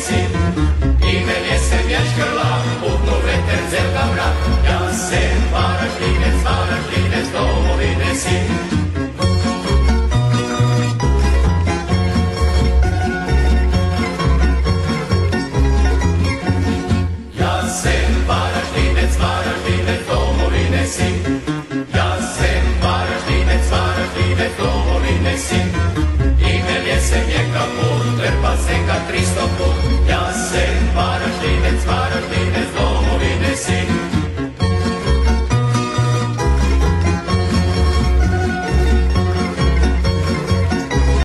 sin. Imen jesen vjeć grla, putnu veter zelga mrak, jasen Varaždinec, domovine sin. Jasen Varaždinec, domovine sin. Jasen Varaždinec, domovine sin. Imen jesen vjeka put, trpa se ga 300